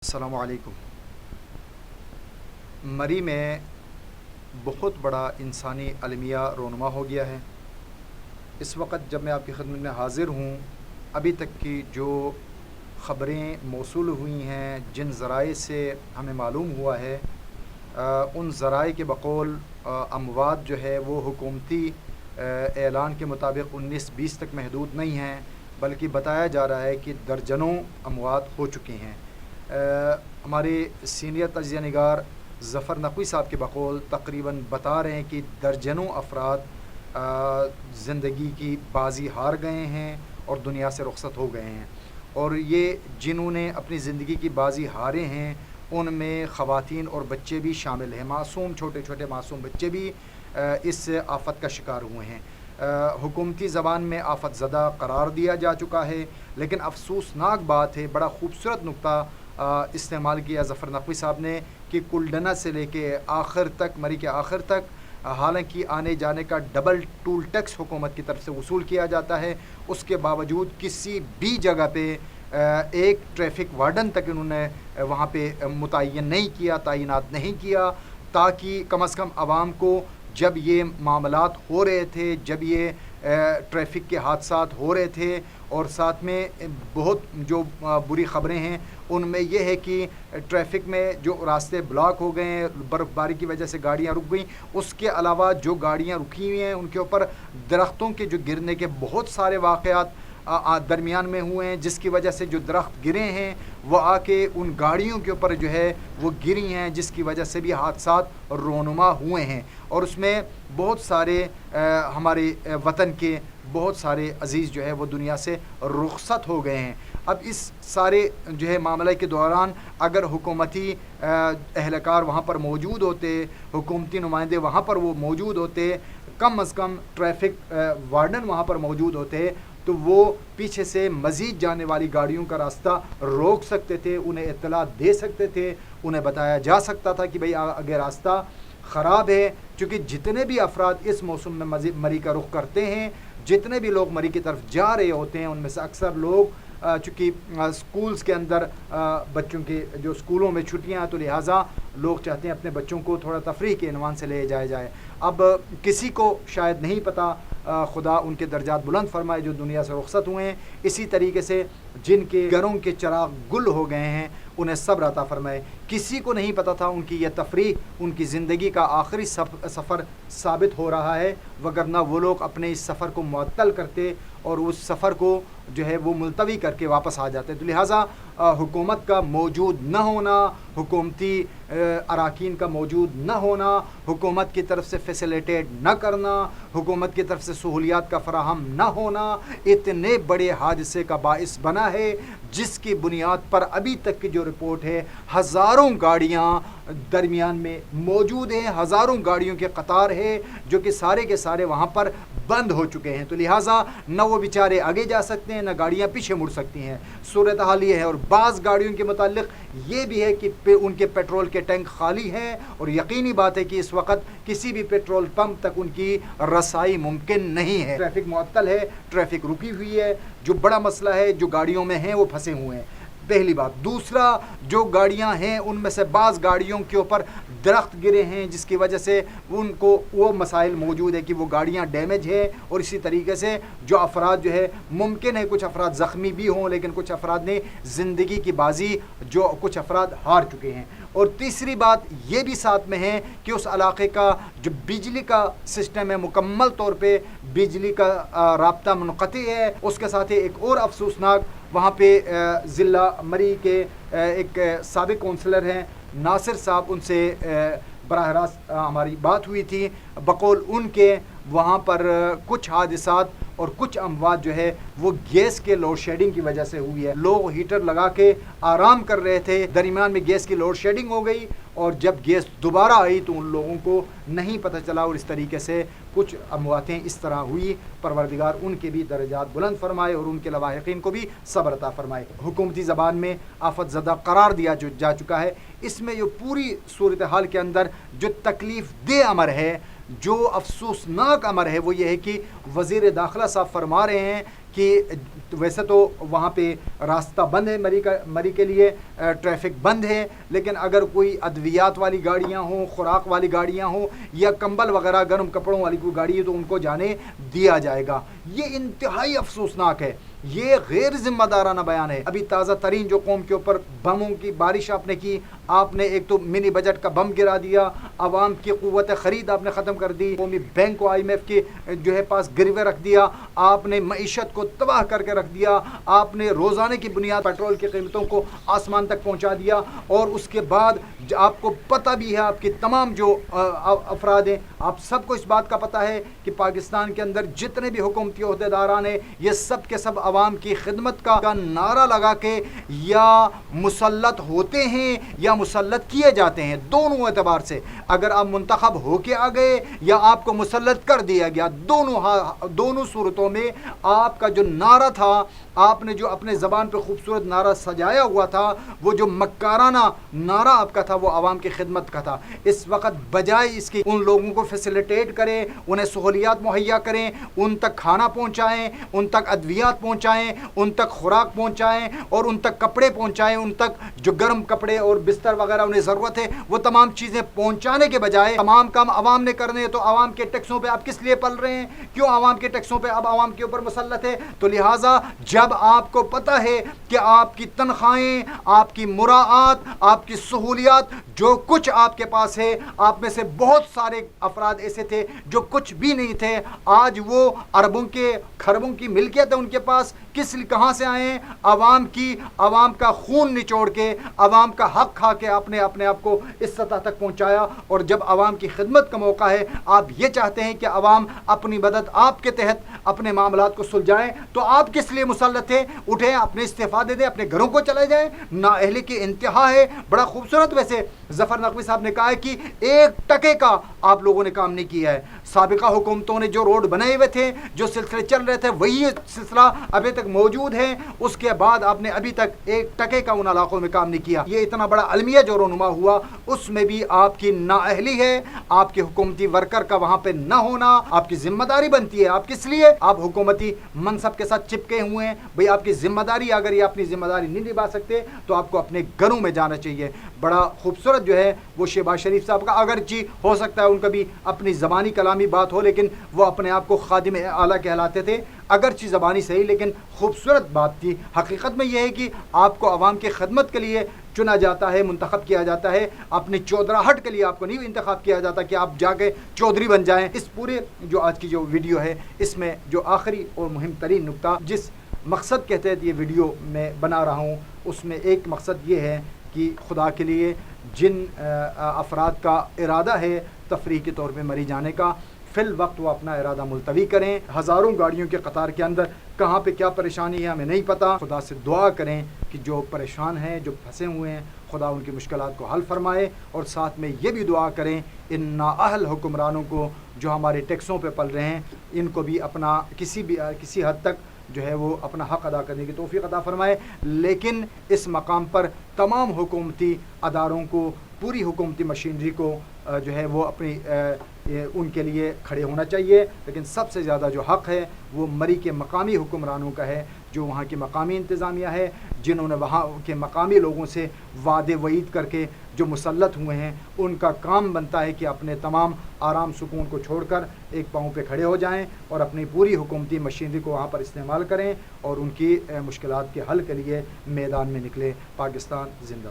अस्सलामु अलैकुम। मरी में बहुत बड़ा इंसानी अलमिया रोनुमा हो गया है। इस वक्त जब मैं आपकी खिदमत में हाज़िर हूँ, अभी तक की जो ख़बरें मौसूल हुई हैं, जिन ज़राए से हमें मालूम हुआ है, उन ज़राए के बकौल अमवात जो है वो हुकूमती ऐलान के मुताबिक 19-20 तक महदूद नहीं हैं, बल्कि बताया जा रहा है कि दर्जनों अमवात हो चुकी हैं। हमारे सीनियर तजिया निगार ज़फ़र नक़वी साहब के बकौल तकरीबन बता रहे हैं कि दर्जनों अफराद ज़िंदगी की बाजी हार गए हैं और दुनिया से रुखसत हो गए हैं। और ये जिन्होंने अपनी ज़िंदगी की बाजी हारे हैं उनमें ख़वातीन और बच्चे भी शामिल हैं। मासूम छोटे छोटे मासूम बच्चे भी इस आफ़त का शिकार हुए हैं। हुकूमती ज़बान में आफ़त ज़दा करार दिया जा चुका है, लेकिन अफसोसनाक बात है, बड़ा खूबसूरत नुक्ता इस्तेमाल किया ज़फ़र नक़वी साहब ने कि कुल्डना से लेके आखिर तक, मरी के आखिर तक, हालांकि आने जाने का डबल टूल टैक्स हुकूमत की तरफ से वसूल किया जाता है, उसके बावजूद किसी भी जगह पे एक ट्रैफिक वार्डन तक इन्होंने वहाँ पे मुतय्यन नहीं किया, तैनात नहीं किया, ताकि कम अज़ कम आवाम को जब ये मामलात हो रहे थे, जब ये ट्रैफिक के हादसात हो रहे थे, और साथ में बहुत जो बुरी ख़बरें हैं उनमें यह है कि ट्रैफिक में जो रास्ते ब्लॉक हो गए हैं, बर्फ़बारी की वजह से गाड़ियां रुक गई, उसके अलावा जो गाड़ियां रुकी हुई हैं उनके ऊपर दरख्तों के जो गिरने के बहुत सारे वाक़यात दरमियान में हुए हैं, जिसकी वजह से जो दरख्त गिरे हैं वो आके उन गाड़ियों के ऊपर जो है वो गिरी हैं, जिसकी वजह से भी हादसात रोनुमा हुए हैं। और उसमें बहुत सारे हमारे वतन के बहुत सारे अज़ीज़ जो है वो दुनिया से रुखसत हो गए हैं। अब इस सारे जो है मामले के दौरान अगर हुकूमती अहलकार वहाँ पर मौजूद होते, हुकूमती नुमाइंदे वहाँ पर वो मौजूद होते, कम अज़ कम ट्रैफिक वार्डन वहाँ पर मौजूद होते, तो वो पीछे से मज़ीद जाने वाली गाड़ियों का रास्ता रोक सकते थे, उन्हें इत्तला दे सकते थे, उन्हें बताया जा सकता था कि भाई आगे रास्ता ख़राब है। क्योंकि जितने भी अफराद इस मौसम में मरी का रुख करते हैं, जितने भी लोग मरी की तरफ जा रहे होते हैं, उनमें से अक्सर लोग चूँकि स्कूल्स के अंदर बच्चों के जो स्कूलों में छुट्टियां हैं, तो लिहाजा लोग चाहते हैं अपने बच्चों को थोड़ा तफरीह के इन्वान से ले जाया जाए। अब किसी को शायद नहीं पता, खुदा उनके दर्जात बुलंद फरमाए जो दुनिया से रुखसत हुए हैं। इसी तरीके से जिनके घरों के चिराग गुल हो गए हैं उन्हें सब्र अता फरमाए। किसी को नहीं पता था उनकी यह तफरीह उनकी ज़िंदगी का आखिरी सफ़र साबित हो रहा है, वगरना वो लोग अपने इस सफ़र को मुअत्तल करते और उस सफ़र को जो है वो मुलतवी करके वापस आ जाते। तो लिहाजा हुकूमत का मौजूद न होना, हुकूमती अराकीन का मौजूद न होना, हुकूमत की तरफ से फैसिलिटेट न करना, हुकूमत की तरफ से सहूलियात का फराहम न होना इतने बड़े हादसे का बाइस बना है, जिसकी बुनियाद पर अभी तक की जो रिपोर्ट है हज़ारों गाड़ियाँ दरमियान में मौजूद हैं, हज़ारों गाड़ियों के कतार है जो कि सारे के सारे वहाँ पर बंद हो चुके हैं। तो लिहाजा न वो बेचारे आगे जा सकते हैं, न गाड़ियाँ पीछे मुड़ सकती हैं। सूरत हाल ये है। और बाज़ गाड़ियों के मुतालिक ये भी है कि उनके पेट्रोल के टैंक खाली हैं, और यकीनी बात है कि इस वक्त किसी भी पेट्रोल पंप तक उनकी रसाई मुमकिन नहीं है। ट्रैफिक मुअत्तल है, ट्रैफिक रुकी हुई है। जो बड़ा मसला है, जो गाड़ियों में हैं वो फंसे हुए हैं, पहली बात। दूसरा, जो गाड़ियां हैं उनमें से बाज़ गाड़ियों के ऊपर दरख्त गिरे हैं, जिसकी वजह से उनको वो मसाइल मौजूद है कि वो गाड़ियां डैमेज है। और इसी तरीके से जो अफराद जो है, मुमकिन है कुछ अफराद ज़ख्मी भी हों, लेकिन कुछ अफराद ने ज़िंदगी की बाजी जो कुछ अफराद हार चुके हैं। और तीसरी बात ये भी साथ में है कि उस इलाके का जो बिजली का सिस्टम है, मुकम्मल तौर पे बिजली का राब्ता मुनक़ती है। उसके साथ ही एक और अफसोसनाक, वहाँ पे ज़िला मरी के एक साबिक़ कौंसलर हैं नासिर साहब, उनसे बराह रास्त हमारी बात हुई थी। बकौल उनके वहाँ पर कुछ हादसात और कुछ अमवात जो है वो गैस के लोड शेडिंग की वजह से हुई है। लोग हीटर लगा के आराम कर रहे थे, दरमियान में गैस की लोड शेडिंग हो गई, और जब गैस दोबारा आई तो उन लोगों को नहीं पता चला, और इस तरीके से कुछ अमवातें इस तरह हुई। परवरदिगार उनके भी दर्जात बुलंद फरमाए और उनके लवाहिकीन को भी सब्र अता फरमाए। हुकूमती ज़बान में आफत ज़दा करार दिया जा चुका है। इसमें जो पूरी सूरत हाल के अंदर जो तकलीफ़ दे अमर है, जो अफसोसनाक अमर है, वो ये है कि वज़ीर दाखिला साहब फरमा रहे हैं کہ ویسے تو وہاں پہ راستہ بند ہے مری کے لیے، ٹریفک بند ہے، لیکن اگر کوئی ادویات والی گاڑیاں ہوں، خوراک والی گاڑیاں ہوں یا کمبل وغیرہ گرم کپڑوں والی کوئی گاڑی ہے تو ان کو جانے دیا جائے گا۔ یہ انتہائی افسوسناک ہے، یہ غیر ذمہ دارانہ بیان ہے۔ ابھی تازہ ترین جو قوم کے اوپر بموں کی بارش آپ نے کی، آپ نے ایک تو منی بجٹ کا بم گرا دیا، عوام کی قوت خرید آپ نے ختم کر دی، قومی بینک کو IMF کے جو ہے پاس گروے رکھ دیا، آپ نے معیشت کو تباہ کر کے رکھ دیا، آپ نے روزانے کی بنیاد پیٹرول کی قیمتوں کو آسمان تک پہنچا دیا، اور اس کے بعد آپ کو پتہ بھی ہے، آپ کی تمام جو افراد ہیں، آپ سب کو اس بات کا پتہ ہے کہ پاکستان کے اندر جتنے بھی حکومتی عہدیداران ہیں یہ سب کے سب عوام کی خدمت کا نعرہ لگا کے یا مسلط ہوتے ہیں یا مسلط کیے جاتے ہیں، دونوں اعتبار سے۔ اگر آپ منتخب ہو کے آ گئے یا آپ کو مسلط کر دیا گیا، دونوں صورتوں میں آپ کا جو نعرہ تھا، آپ نے جو اپنے زبان پہ خوبصورت نعرہ سجایا ہوا تھا، وہ جو مکارانہ نعرہ آپ کا تھا وہ عوام کی خدمت کا تھا۔ اس وقت بجائے اس کی ان لوگوں کو فیسیلیٹیٹ کریں، انہیں سہولیات مہیا کریں، ان تک کھانا پہنچائیں، ان تک ادویات پہنچائیں، ان تک خوراک پہنچائیں اور ان تک کپڑے پہنچائیں، ان تک جو گرم کپڑے اور بستر وغیرہ انہیں ضرورت ہے وہ تمام چیزیں پہنچانے کے بجائے تمام کام عوام نے کرنے ہیں۔ تو عوام کے ٹیکسوں پہ آپ کس لیے پل رہے ہیں؟ کیوں عوام کے ٹیکسوں پہ اب عوام کے اوپر مسلط ہے؟ تو لہٰذا جب آپ کو پتہ ہے کہ آپ کی تنخواہیں، آپ کی مراعات، آپ کی سہولیات، جو کچھ آپ کے پاس ہے، آپ میں سے بہت سارے افراد ایسے تھے جو کچھ بھی نہیں تھے، آج وہ اربوں کے خربوں کی ملکیت ہے ان کے پاس، کہاں سے آئے ہیں؟ عوام کا خون نچوڑ کے، عوام کا حق کھا کے آپ نے اپنے آپ کو اس سطح تک پہنچایا۔ اور جب عوام کی خدمت کا موقع ہے، آپ یہ چاہتے ہیں کہ عوام اپنی مدد آپ کے تحت اپنے معاملات کو سلجھائیں، تو آپ کس لیے مسلط تھے؟ اٹھیں، اپنے استعفیٰ دے دیں، اپنے گھروں کو چلے جائیں۔ نااہلی کی انتہا ہے۔ بڑا خوبصورت ویسے ظفر نقوی صاحب نے کہا ہے کہ 1% کا آپ لوگوں نے کام نہیں کیا ہے۔ سابقہ حکومتوں نے جو روڈ بنائے ہوئے تھے، جو سلسلے چل رہے تھے، وہی سلسلہ ابھی تک موجود ہے۔ اس کے بعد آپ نے ابھی تک 1% کا ان علاقوں میں کام نہیں کیا۔ یہ اتنا بڑا المیہ جو رونما ہوا، اس میں بھی آپ کی نااہلی ہے، آپ کے حکومتی ورکر کا وہاں پہ نہ ہونا آپ کی ذمہ داری بنتی ہے۔ آپ کس لیے آپ حکومتی منصب کے ساتھ چپکے ہوئے ہیں؟ بھئی آپ کی ذمہ داری، اگر یہ اپنی ذمہ داری نہیں نبھا سکتے تو آپ کو اپنے گھروں میں جانا چاہیے۔ بڑا خوبصورت جو ہے وہ شہباز شریف صاحب کا، اگرچہ ہو سکتا ہے ان کا بھی اپنی زبانی کلامی بات ہو، لیکن وہ اپنے آپ کو خادم اعلیٰ کہلاتے تھے، اگرچہ زبانی صحیح لیکن خوبصورت بات تھی۔ حقیقت میں یہ ہے کہ آپ کو عوام کی خدمت کے لیے چنا جاتا ہے، منتخب کیا جاتا ہے، اپنی چودراہٹ کے لیے آپ کو نہیں انتخاب کیا جاتا کہ آپ جا کے چودھری بن جائیں۔ اس پورے جو آج کی جو ویڈیو ہے، اس میں جو آخری اور مہم ترین نقطہ جس مقصد کے تحت یہ ویڈیو میں بنا رہا ہوں، اس میں ایک مقصد یہ ہے کہ خدا کے لیے جن افراد کا ارادہ ہے تفریح کے طور پہ مری جانے کا، فی الوقت وہ اپنا ارادہ ملتوی کریں۔ ہزاروں گاڑیوں کے قطار کے اندر کہاں پہ کیا پریشانی ہے ہمیں نہیں پتہ۔ خدا سے دعا کریں کہ جو پریشان ہیں، جو پھنسے ہوئے ہیں، خدا ان کی مشکلات کو حل فرمائے، اور ساتھ میں یہ بھی دعا کریں ان نااہل حکمرانوں کو جو ہمارے ٹیکسوں پہ پل رہے ہیں، ان کو بھی اپنا کسی حد تک جو ہے وہ اپنا حق ادا کرنے کی توفیق عطا فرمائے۔ لیکن اس مقام پر تمام حکومتی اداروں کو، پوری حکومتی مشینری کو جو ہے وہ اپنی ان کے لیے کھڑے ہونا چاہیے۔ لیکن سب سے زیادہ جو حق ہے وہ مری کے مقامی حکمرانوں کا ہے، جو وہاں کی مقامی انتظامیہ ہے، جنہوں نے وہاں کے مقامی لوگوں سے وعدے وعید کر کے جو مسلط ہوئے ہیں، ان کا کام بنتا ہے کہ اپنے تمام آرام سکون کو چھوڑ کر ایک پاؤں پہ کھڑے ہو جائیں اور اپنی پوری حکومتی مشینری کو وہاں پر استعمال کریں اور ان کی مشکلات کے حل کے لیے میدان میں نکلیں۔ پاکستان زندہ باد۔